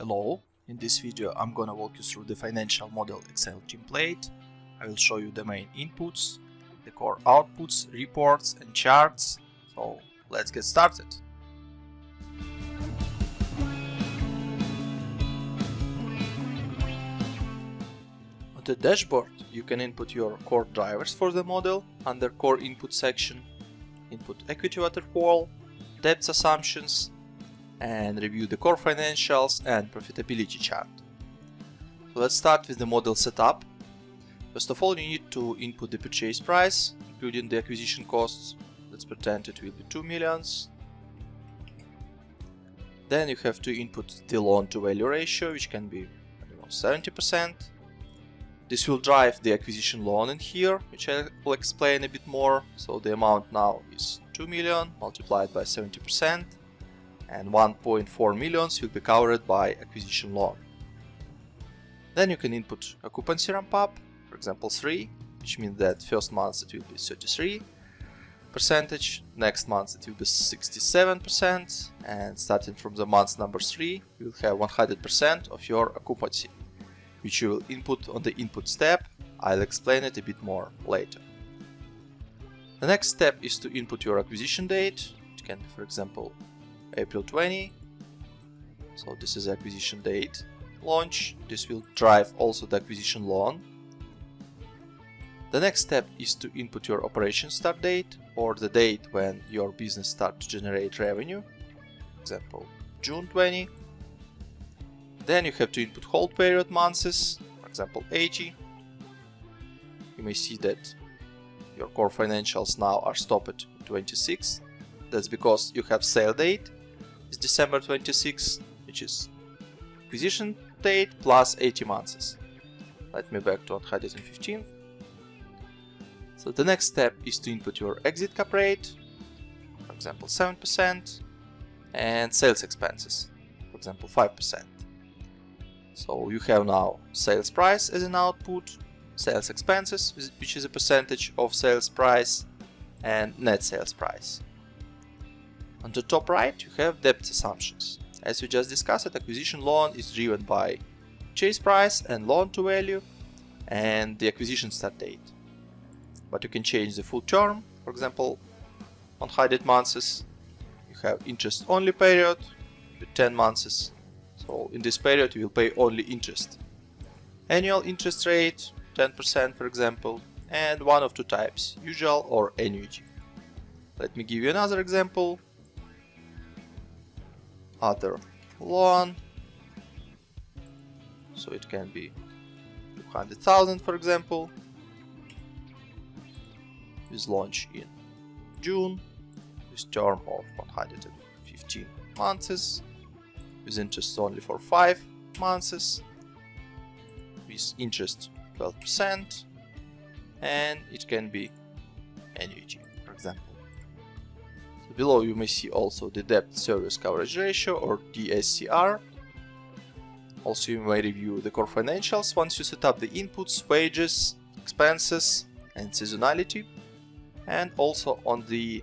Hello, in this video I'm gonna walk you through the financial model Excel template. I will show you the main inputs, the core outputs, reports and charts. So let's get started. On the dashboard you can input your core drivers for the model under core input section, input equity waterfall, debt assumptions, and review the core financials and profitability chart. So let's start with the model setup. First of all, you need to input the purchase price, including the acquisition costs. Let's pretend it will be 2 millions. Then you have to input the loan to value ratio, which can be 70%. This will drive the acquisition loan in here, which I will explain a bit more. So the amount now is 2 million multiplied by 70%. And 1.4 millions will be covered by acquisition loan. Then you can input occupancy ramp up, for example 3, which means that first month it will be 33%, next month it will be 67%, and starting from the month number 3 you will have 100% of your occupancy, which you will input on the input step. I'll explain it a bit more later. The next step is to input your acquisition date. It can be, for example, April 20. So this is the acquisition date. Launch. This will drive also the acquisition loan. The next step is to input your operation start date, or the date when your business starts to generate revenue. For example, June 20. Then you have to input hold period months, for example 80. You may see that your core financials now are stopped at 26. That's because you have sale date is December 26, which is acquisition date plus 80 months. Let me back to 115. So the next step is to input your exit cap rate, for example 7%, and sales expenses, for example 5%. So you have now sales price as an output, sales expenses, which is a percentage of sales price, and net sales price. On the top right you have debt assumptions. As we just discussed, acquisition loan is driven by purchase price and loan to value and the acquisition start date. But you can change the full term, for example 100 months. You have interest only period with 10 months. So in this period you will pay only interest. Annual interest rate 10%, for example, and one of two types, usual or annuity. Let me give you another example. Other loan, so it can be 200,000, for example, with launch in June, with term of 115 months, with interest only for 5 months, with interest 12%, and it can be annuity, for example. Below you may see also the debt service coverage ratio, or DSCR. Also you may review the core financials once you set up the inputs, wages, expenses and seasonality. And also on the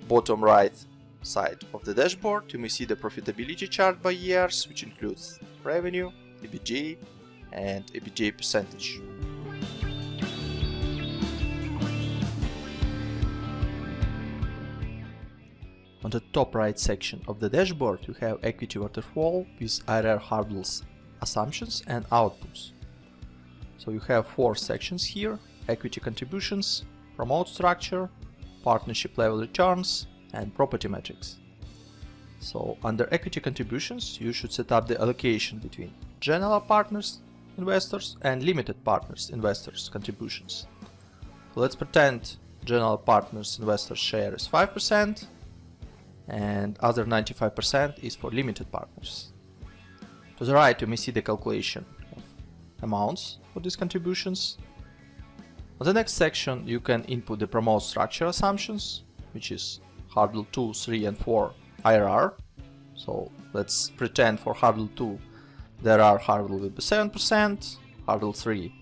bottom right side of the dashboard you may see the profitability chart by years, which includes revenue, EBITDA and EBITDA percentage. On the top right section of the dashboard you have equity waterfall with IRR hurdles, assumptions and outputs. So you have 4 sections here: equity contributions, promote structure, partnership level returns and property metrics. So under equity contributions you should set up the allocation between general partners investors and limited partners investors contributions. So let's pretend general partners investors share is 5%. And other 95% is for limited partners. To the right you may see the calculation of amounts for these contributions. On the next section you can input the promote structure assumptions, which is hurdle 2, 3 and 4 IRR. So let's pretend for hurdle 2 there are hurdle will be 7%, hurdle 3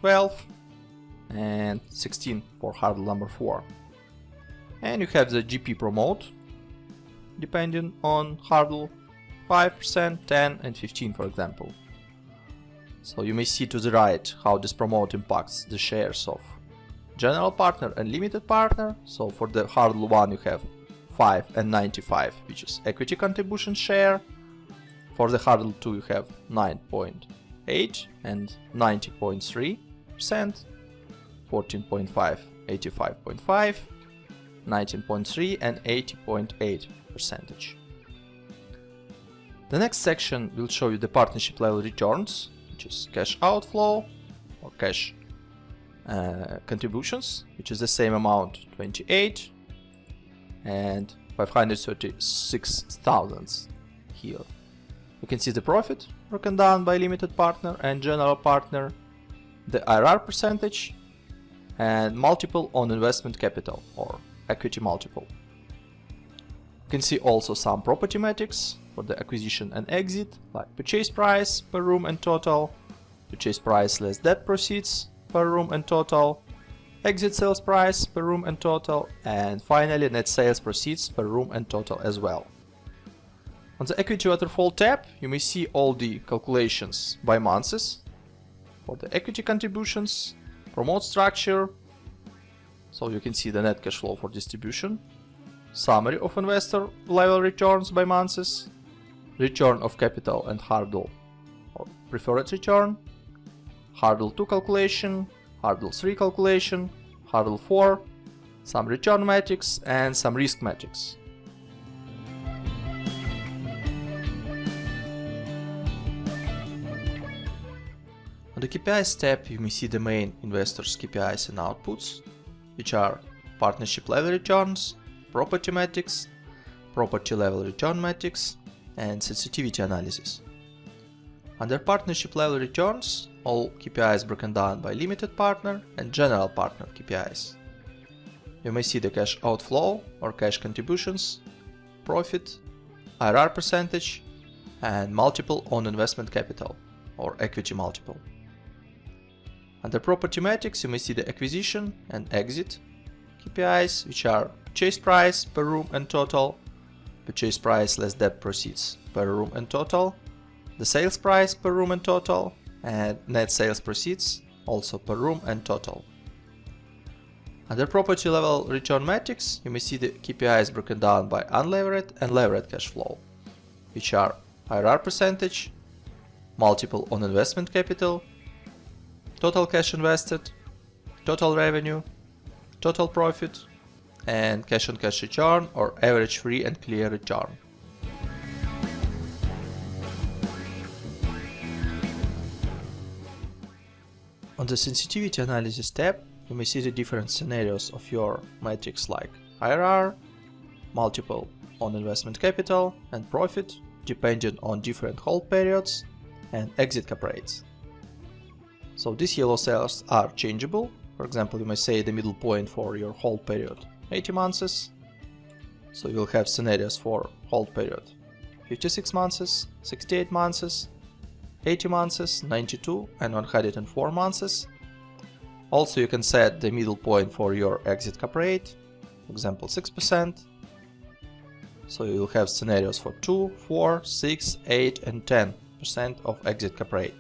12 and 16 for hurdle number 4. And you have the GP promote depending on hurdle 5%, 10 and 15 for example. So you may see to the right how this promote impacts the shares of general partner and limited partner. So for the hurdle 1 you have 5 and 95, which is equity contribution share. For the hurdle 2 you have 9.8 and 90.3%, 14.5, 85.5, 19.3 and 80.8%. The next section will show you the partnership level returns, which is cash outflow or cash contributions, which is the same amount, 28 and 536,000 here. You can see the profit broken down by limited partner and general partner, the IRR percentage, and multiple on investment capital or equity multiple. You can see also some property metrics for the acquisition and exit, like purchase price per room and total, purchase price less debt proceeds per room and total, exit sales price per room and total, and finally net sales proceeds per room and total as well. On the equity waterfall tab you may see all the calculations by months for the equity contributions, promote structure, so you can see the net cash flow for distribution, summary of investor level returns by months, return of capital and hurdle or preferred return, hurdle 2 calculation, hurdle 3 calculation, hurdle 4, some return metrics and some risk metrics. On the KPIs tab you may see the main investors KPIs and outputs, which are partnership level returns, property metrics, property level return metrics, and sensitivity analysis. Under partnership level returns, all KPIs broken down by limited partner and general partner KPIs. You may see the cash outflow or cash contributions, profit, IRR percentage, and multiple on investment capital or equity multiple. Under property metrics you may see the acquisition and exit KPIs, which are purchase price per room and total, purchase price less debt proceeds per room and total, the sales price per room and total, and net sales proceeds also per room and total. Under property level return metrics you may see the KPIs broken down by unlevered and levered cash flow, which are IRR percentage, multiple on investment capital, total cash invested, total revenue, total profit, and cash on cash return or average free and clear return. On the sensitivity analysis tab you may see the different scenarios of your metrics like IRR, multiple on investment capital, and profit depending on different hold periods and exit cap rates. So these yellow cells are changeable. For example, you may say the middle point for your hold period 80 months. So you'll have scenarios for hold period 56 months, 68 months, 80 months, 92 and 104 months. Also you can set the middle point for your exit cap rate, for example 6%. So you'll have scenarios for 2, 4, 6, 8 and 10% of exit cap rate.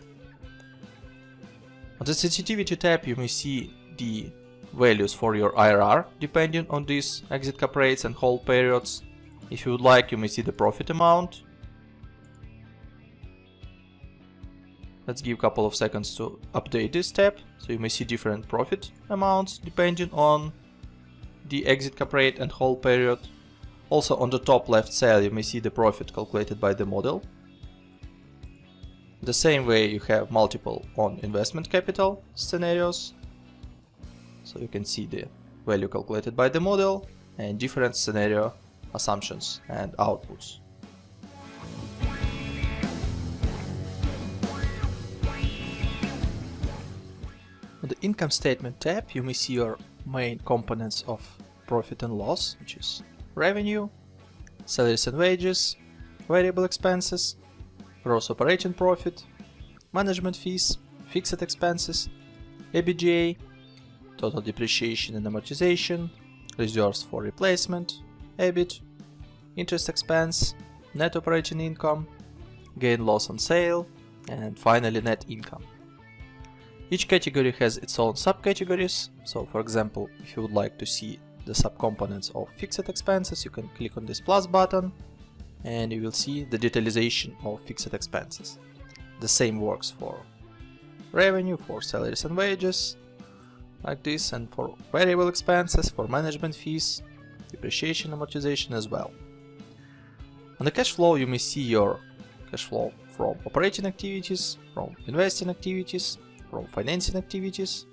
On the sensitivity tab you may see the values for your IRR depending on these exit cap rates and hold periods. If you would like you may see the profit amount. Let's give a couple of seconds to update this tab, so you may see different profit amounts depending on the exit cap rate and hold period. Also on the top left cell you may see the profit calculated by the model. The same way you have multiple on investment capital scenarios, so you can see the value calculated by the model and different scenario assumptions and outputs. On the income statement tab you may see your main components of profit and loss, which is revenue, salaries and wages, variable expenses, gross operating profit, management fees, fixed expenses, EBITDA, total depreciation and amortization, reserves for replacement, EBIT, interest expense, net operating income, gain loss on sale, and finally net income. Each category has its own subcategories, so for example, if you would like to see the subcomponents of fixed expenses, you can click on this plus button and you will see the detailization of fixed expenses. The same works for revenue, for salaries and wages, like this, and for variable expenses, for management fees, depreciation, amortization as well. On the cash flow, you may see your cash flow from operating activities, from investing activities, from financing activities.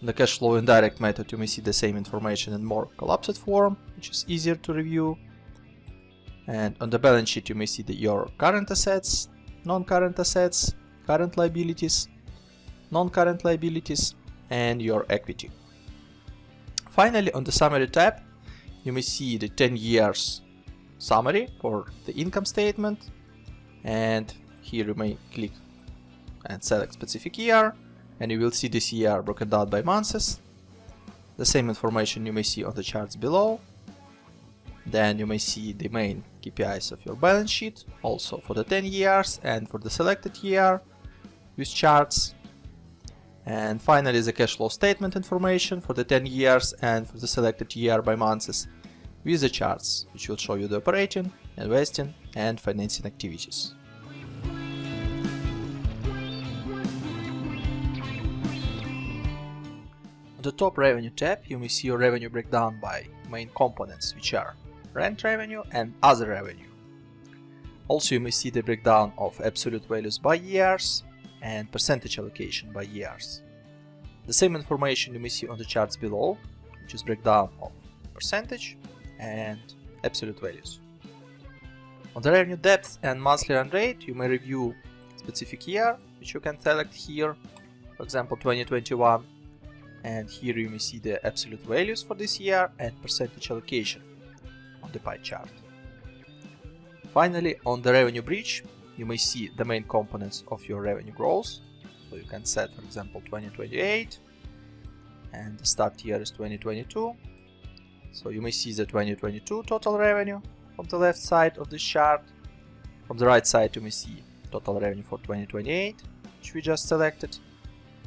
In the cash flow indirect method, you may see the same information in more collapsed form, which is easier to review. And on the balance sheet, you may see your current assets, non-current assets, current liabilities, non-current liabilities, and your equity. Finally, on the summary tab, you may see the 10 years summary for the income statement, and here you may click and select specific year, and you will see this year broken down by months. The same information you may see on the charts below. Then you may see the main KPIs of your balance sheet, also for the 10 years and for the selected year with charts. And finally the cash flow statement information for the 10 years and for the selected year by months with the charts, which will show you the operating, investing and financing activities. On the top revenue tab, you may see your revenue breakdown by main components, which are rent revenue and other revenue. Also, you may see the breakdown of absolute values by years and percentage allocation by years. The same information you may see on the charts below, which is breakdown of percentage and absolute values. On the revenue depth and monthly run rate, you may review specific year, which you can select here, for example 2021. And here you may see the absolute values for this year and percentage allocation on the pie chart. Finally, on the revenue bridge, you may see the main components of your revenue growth. So you can set, for example, 2028, and the start year is 2022. So you may see the 2022 total revenue from the left side of this chart. From the right side, you may see total revenue for 2028, which we just selected.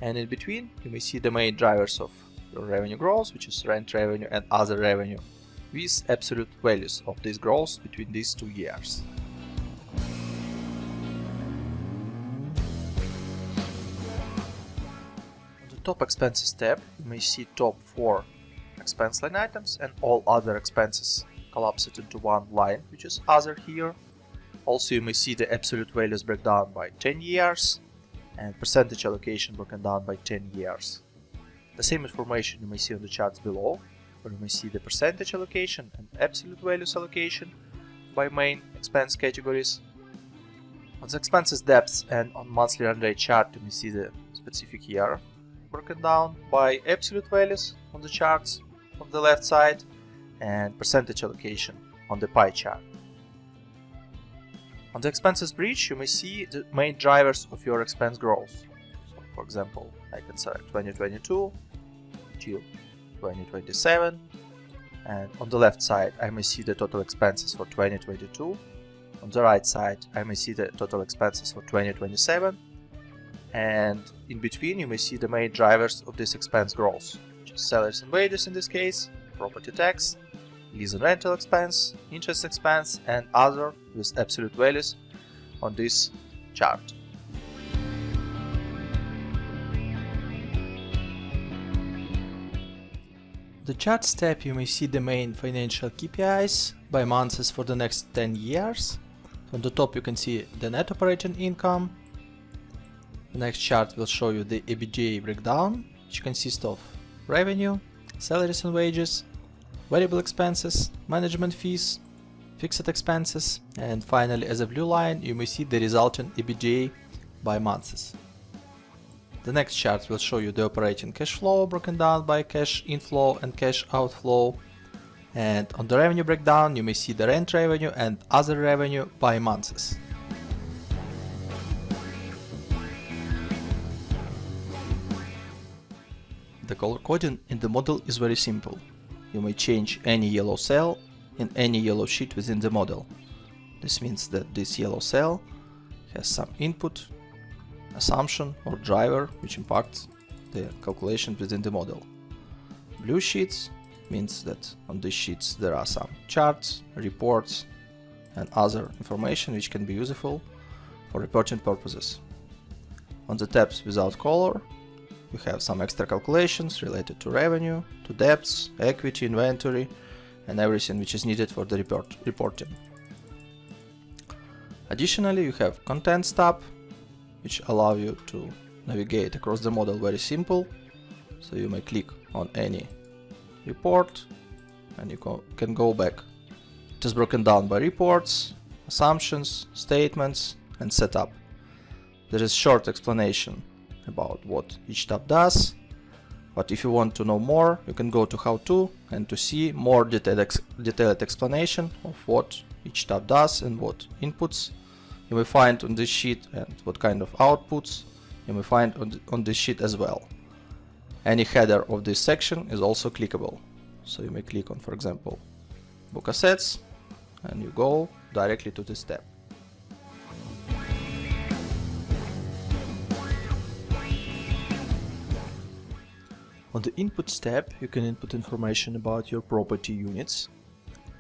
And in between, you may see the main drivers of your revenue growth, which is rent revenue and other revenue, with absolute values of this growth between these 2 years. On the top expenses tab, you may see top 4 expense line items and all other expenses collapsed into one line, which is other here. Also, you may see the absolute values breakdown by 10 years. And percentage allocation broken down by 10 years. The same information you may see on the charts below, where you may see the percentage allocation and absolute values allocation by main expense categories. On the expenses depth and on monthly run rate chart, you may see the specific year broken down by absolute values on the charts on the left side and percentage allocation on the pie chart. On the expenses bridge, you may see the main drivers of your expense growth. So, for example, I can select 2022 till 2027, and on the left side I may see the total expenses for 2022. On the right side I may see the total expenses for 2027, and in between you may see the main drivers of this expense growth, which is salaries and wages in this case, property tax, lease and rental expense, interest expense, and other with absolute values on this chart. The charts tab, you may see the main financial KPIs by months for the next 10 years. On the top you can see the net operating income. The next chart will show you the EBITDA breakdown, which consists of revenue, salaries and wages, variable expenses, management fees, fixed expenses, and finally as a blue line you may see the resulting EBITDA by months. The next chart will show you the operating cash flow broken down by cash inflow and cash outflow, and on the revenue breakdown you may see the rent revenue and other revenue by months. The color coding in the model is very simple. You may change any yellow cell in any yellow sheet within the model. This means that this yellow cell has some input, assumption or driver which impacts the calculation within the model. Blue sheets means that on these sheets there are some charts, reports and other information which can be useful for reporting purposes. On the tabs without color, you have some extra calculations related to revenue, to debts, equity, inventory, and everything which is needed for the reporting. Additionally, you have Contents tab, which allow you to navigate across the model very simple. So you may click on any report and you can go back. It is broken down by reports, assumptions, statements, and setup. There is short explanation about what each tab does, but if you want to know more, you can go to How To and to see more detailed explanation of what each tab does and what inputs you may find on this sheet and what kind of outputs you may find on this sheet as well. Any header of this section is also clickable, so you may click on, for example, Book Assets, and you go directly to this tab. On the Inputs tab, you can input information about your property units.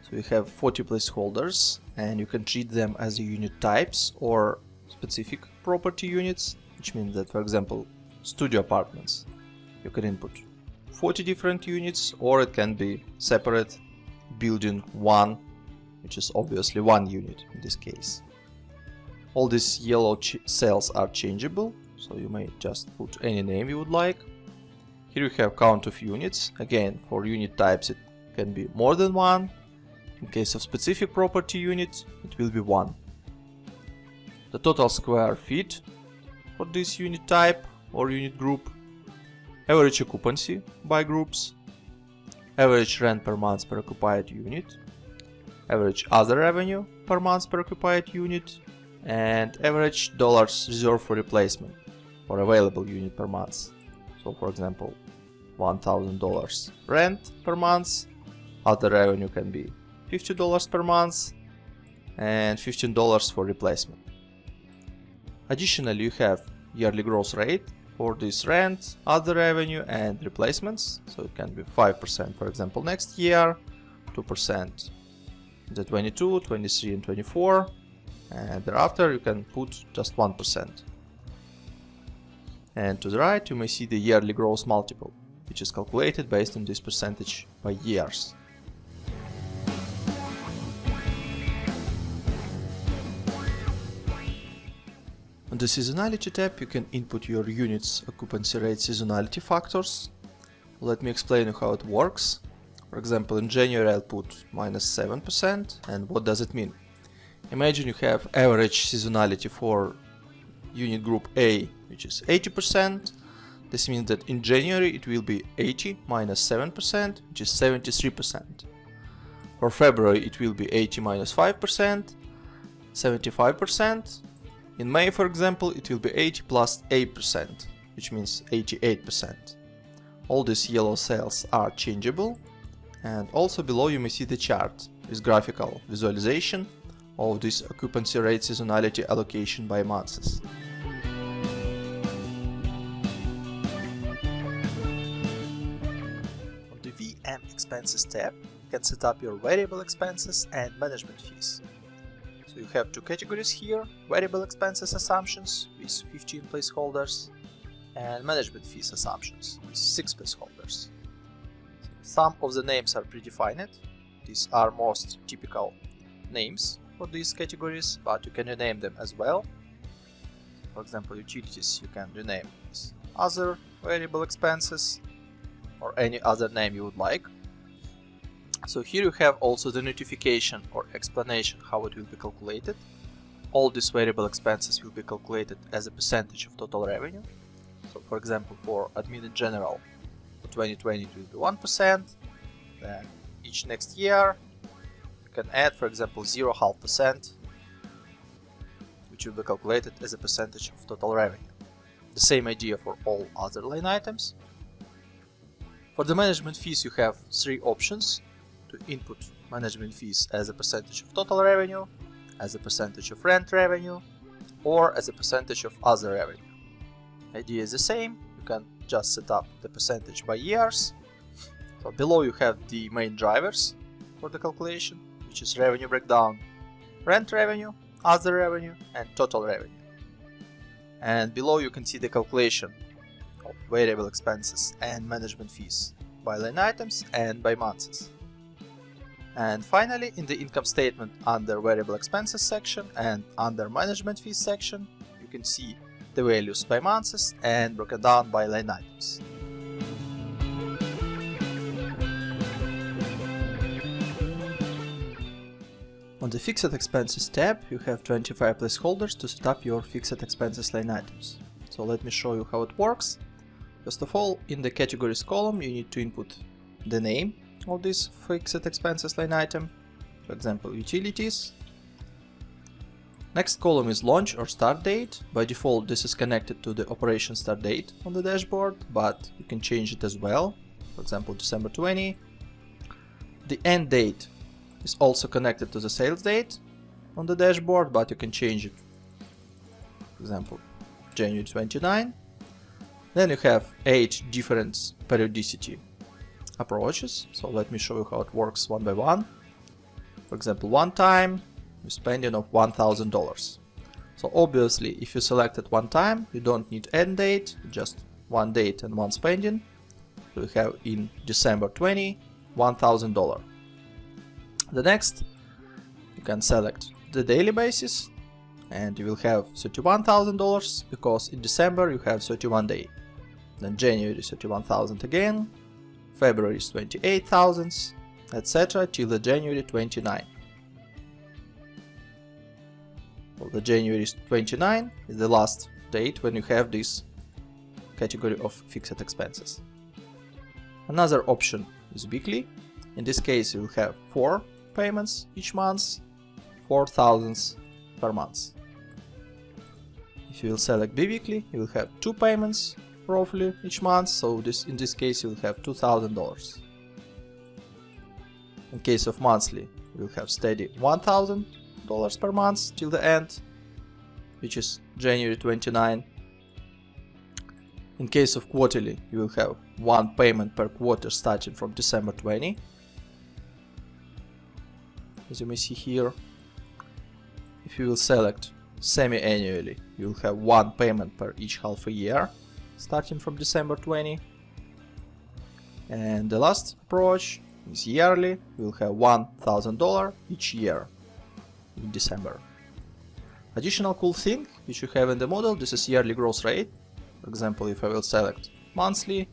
So you have 40 placeholders, and you can treat them as unit types or specific property units, which means that, for example, studio apartments, you can input 40 different units, or it can be separate building 1, which is obviously 1 unit in this case. All these yellow cells are changeable, so you may just put any name you would like. Here you have count of units. Again, for unit types it can be more than 1. In case of specific property unit, it will be 1. The total square feet for this unit type or unit group, average occupancy by groups, average rent per month per occupied unit, average other revenue per month per occupied unit, and average dollars reserved for replacement for available unit per month. So for example, $1,000 rent per month, other revenue can be $50 per month, and $15 for replacement. Additionally, you have yearly growth rate for this rent, other revenue, and replacements. So it can be 5% for example next year, 2% in the 22, 23, and 24, and thereafter you can put just 1%. And to the right you may see the yearly growth multiple, which is calculated based on this percentage by years. On the Seasonality tab you can input your unit's occupancy rate seasonality factors. Let me explain you how it works. For example, in January I'll put -7%, and what does it mean? Imagine you have average seasonality for unit group A, which is 80%. This means that in January it will be 80 minus 7%, which is 73%. For February it will be 80 minus 5%, 75%. In May, for example, it will be 80 plus 8%, which means 88%. All these yellow cells are changeable, and also below you may see the chart with graphical visualization of this occupancy rate seasonality allocation by months. On the VM Expenses tab, you can set up your variable expenses and management fees. So you have two categories here: variable expenses assumptions with 15 placeholders and management fees assumptions with 6 placeholders. Some of the names are predefined. These are most typical names for these categories, but you can rename them as well. For example, utilities you can rename as other variable expenses or any other name you would like. So here you have also the notification or explanation how it will be calculated. All these variable expenses will be calculated as a percentage of total revenue. So for example, for admin in general, for 2020 it will be 1%. Then each next year you can add, for example, 0.5%, which will be calculated as a percentage of total revenue. The same idea for all other line items. For the management fees you have 3 options: to input management fees as a percentage of total revenue, as a percentage of rent revenue, or as a percentage of other revenue. Idea is the same. You can just set up the percentage by years. So below you have the main drivers for the calculation, which is revenue breakdown, rent revenue, other revenue, and total revenue. And below you can see the calculation of variable expenses and management fees by line items and by months. And finally, in the income statement under variable expenses section and under management fees section, you can see the values by months and broken down by line items. On the Fixed Expenses tab, you have 25 placeholders to set up your fixed expenses line items. So let me show you how it works. First of all, in the Categories column, you need to input the name of this fixed expenses line item, for example, utilities. Next column is launch or start date. By default, this is connected to the operation start date on the dashboard, but you can change it as well, for example, December 20. The end date is also connected to the sales date on the dashboard, but you can change it, for example, January 29. Then you have 8 different periodicity approaches. So let me show you how it works one by one. For example, one time you're spending of $1,000. So obviously, if you select it one time, you don't need end date, just one date and one spending. So you have in December 20, $1,000. The next, you can select the daily basis, and you will have $31,000 because in December you have 31 days. Then January 31,000 again, February is 28,000, etc. till the January 29. Well, the January 29 is the last date when you have this category of fixed expenses. Another option is weekly. In this case, you will have 4 payments each month, 4,000 per month. If you will select bi-weekly, you will have 2 payments roughly each month, so in this case you will have $2,000. In case of monthly, you will have steady $1,000 per month till the end, which is January 29. In case of quarterly, you will have 1 payment per quarter starting from December 20. As you may see here, if you will select semi-annually, you will have 1 payment per each half a year, starting from December 20. And the last approach is yearly. You will have $1,000 each year in December. Additional cool thing which you have in the model, this is yearly growth rate. For example, if I will select monthly,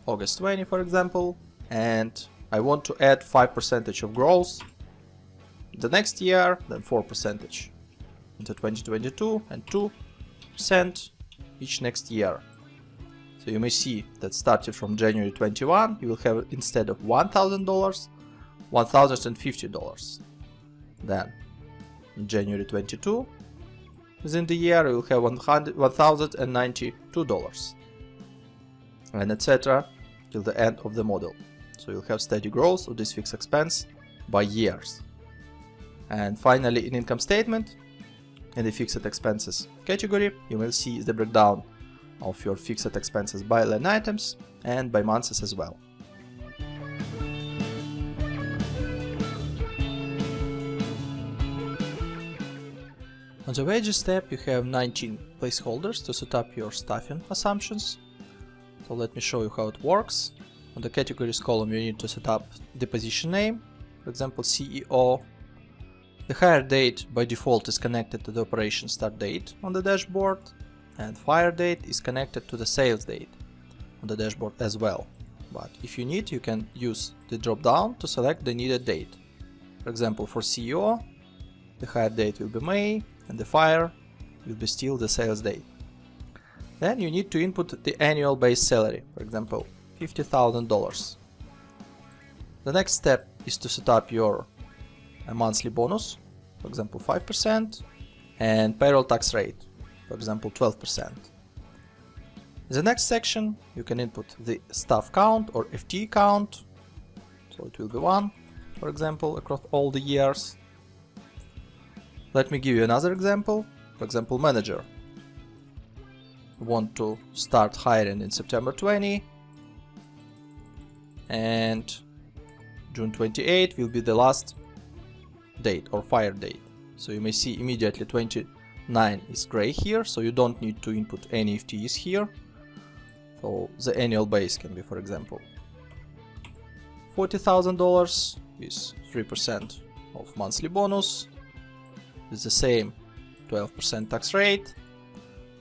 August 20 for example, and I want to add 5% of growth the next year, then 4% into 2022 and 2% each next year. So you may see that starting from January 21, you will have instead of $1,000, $1,050. Then in January 22, within the year, you will have $1,092, and etc. till the end of the model. So you'll have steady growth of this fixed expense by years. And finally, in income statement, in the fixed expenses category, you will see the breakdown of your fixed expenses by line items and by months as well. On the wages tab, you have 19 placeholders to set up your staffing assumptions. So let me show you how it works. On the categories column, you need to set up the position name, for example, CEO. The hire date by default is connected to the operation start date on the dashboard, and fire date is connected to the sales date on the dashboard as well. But if you need, you can use the drop down to select the needed date. For example, for CEO, the hire date will be May and the fire will be still the sales date. Then you need to input the annual base salary, for example, $50,000. The next step is to set up your monthly bonus, for example 5%, and payroll tax rate, for example 12%. In the next section, you can input the staff count or FTE count, so it will be 1, for example, across all the years. Let me give you another example. For example, manager. We want to start hiring in September 20, and June 28 will be the last date or fire date. So you may see immediately 29 is gray here, so you don't need to input any FTEs here. So the annual base can be, for example, $40,000 with 3% of monthly bonus, with the same 12% tax rate.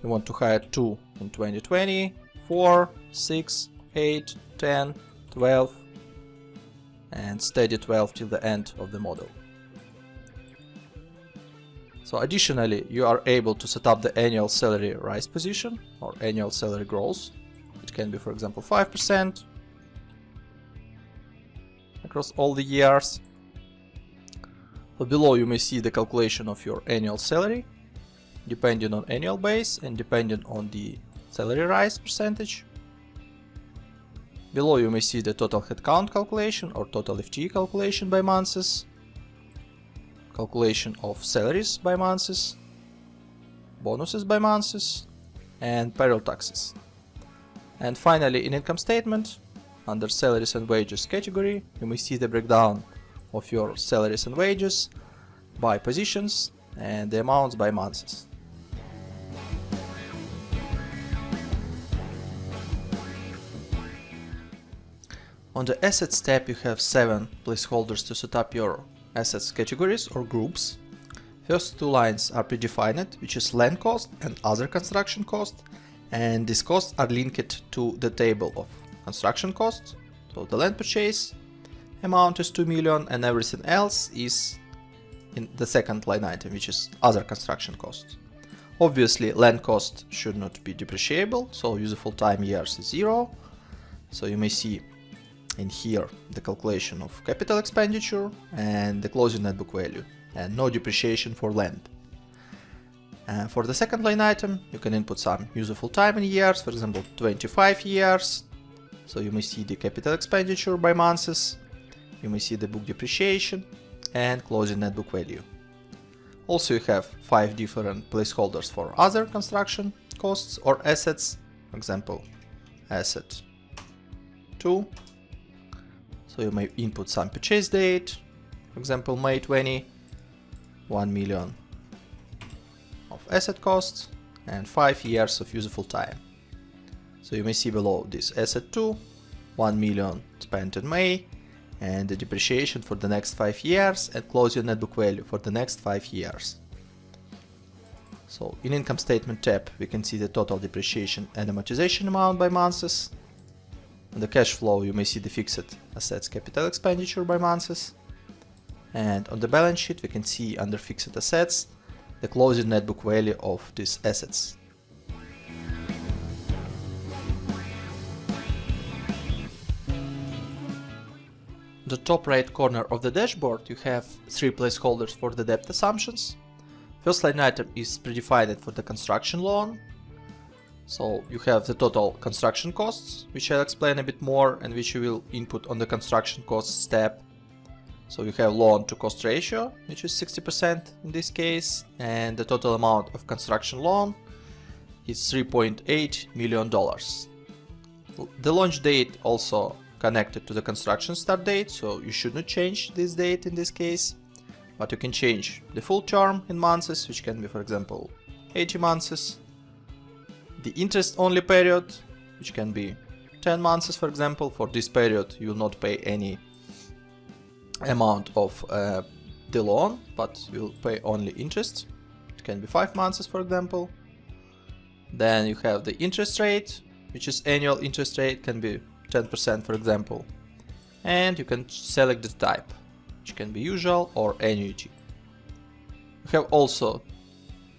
You want to hire 2 in 2020, 4, 6, 8, 10, 12, and steady 12 till the end of the model. So additionally, you are able to set up the annual salary rise position or annual salary growth. It can be, for example, 5% across all the years. So below you may see the calculation of your annual salary, depending on annual base and depending on the salary rise percentage. Below you may see the total headcount calculation or total FTE calculation by months, calculation of salaries by months, bonuses by months, and payroll taxes. And finally, in income statement, under salaries and wages category, you may see the breakdown of your salaries and wages by positions and the amounts by months. On the assets tab, you have 7 placeholders to set up your assets categories or groups. First 2 lines are predefined, which is land cost and other construction cost, and these costs are linked to the table of construction costs. So the land purchase amount is 2 million and everything else is in the second line item, which is other construction costs. Obviously, land cost should not be depreciable, so useful time years is 0. So you may see in here the calculation of capital expenditure and the closing net book value, and no depreciation for land. For the second line item, you can input some useful time in years, for example 25 years. So you may see the capital expenditure by months, you may see the book depreciation and closing net book value. Also you have 5 different placeholders for other construction costs or assets, for example asset 2. So you may input some purchase date, for example May 20, 1 million of asset costs and 5 years of useful time. So you may see below this asset 2, 1 million spent in May, and the depreciation for the next 5 years and closing net book value for the next 5 years. So in income statement tab we can see the total depreciation and amortization amount by months. On the cash flow you may see the fixed assets capital expenditure by months. And on the balance sheet we can see under fixed assets the closing net book value of these assets. In the top right corner of the dashboard you have 3 placeholders for the debt assumptions. First line item is predefined for the construction loan. So you have the total construction costs, which I'll explain a bit more and which you will input on the construction costs tab. So you have loan to cost ratio, which is 60% in this case, and the total amount of construction loan is $3.8 million. The launch date also connected to the construction start date, so you should not change this date in this case, but you can change the full term in months, which can be, for example, 80 months. The interest only period, which can be 10 months, for example. For this period you will not pay any amount of the loan, but you will pay only interest. It can be 5 months, for example. Then you have the interest rate, which is annual interest rate, can be 10%, for example. And you can select the type, which can be usual or annuity. You have also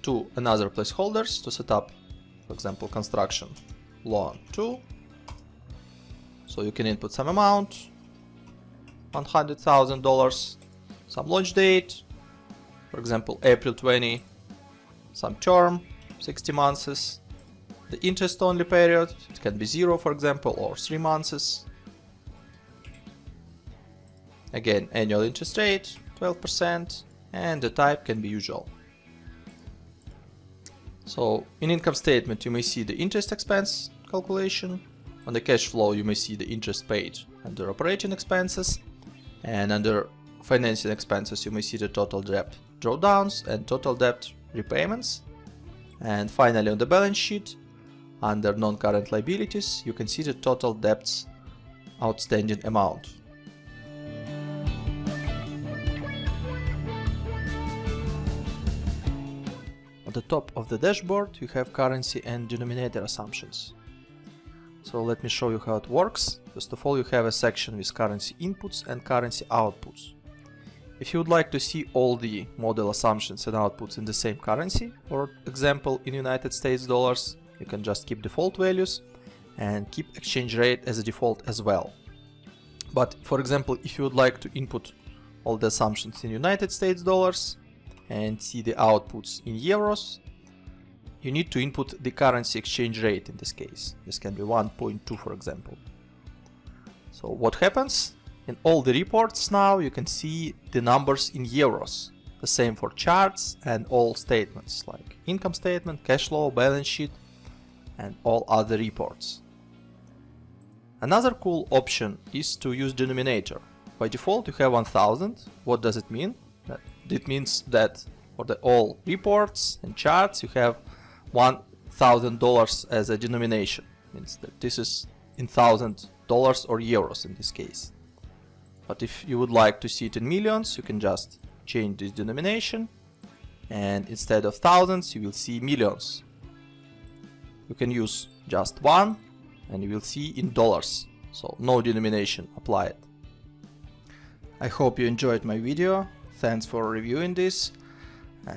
2 another placeholders to set up, for example, construction loan 2. So you can input some amount, $100,000, some launch date, for example April 20, some term, 60 months, the interest only period, it can be 0, for example, or 3 months. Again, annual interest rate, 12%, and the type can be usual. So in income statement you may see the interest expense calculation. On the cash flow you may see the interest paid under operating expenses, and under financing expenses you may see the total debt drawdowns and total debt repayments. And finally on the balance sheet, under non-current liabilities, you can see the total debts outstanding amount. On the top of the dashboard you have currency and denominator assumptions. So let me show you how it works. First of all, you have a section with currency inputs and currency outputs. If you would like to see all the model assumptions and outputs in the same currency, for example in United States dollars, you can just keep default values and keep exchange rate as a default as well. But for example, if you would like to input all the assumptions in United States dollars and see the outputs in euros, you need to input the currency exchange rate in this case. This can be 1.2 for example. So what happens? In all the reports now you can see the numbers in euros. The same for charts and all statements like income statement, cash flow, balance sheet and all other reports. Another cool option is to use denominator. By default you have 1000. What does it mean? It means that for the all reports and charts you have $1,000 as a denomination. Means that this is in $1,000 or euros in this case. But if you would like to see it in millions, you can just change this denomination, and instead of thousands you will see millions. You can use just one and you will see in dollars, so no denomination applied. I hope you enjoyed my video. Thanks for reviewing this.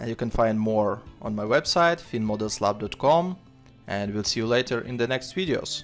You can find more on my website finmodelslab.com, and we'll see you later in the next videos.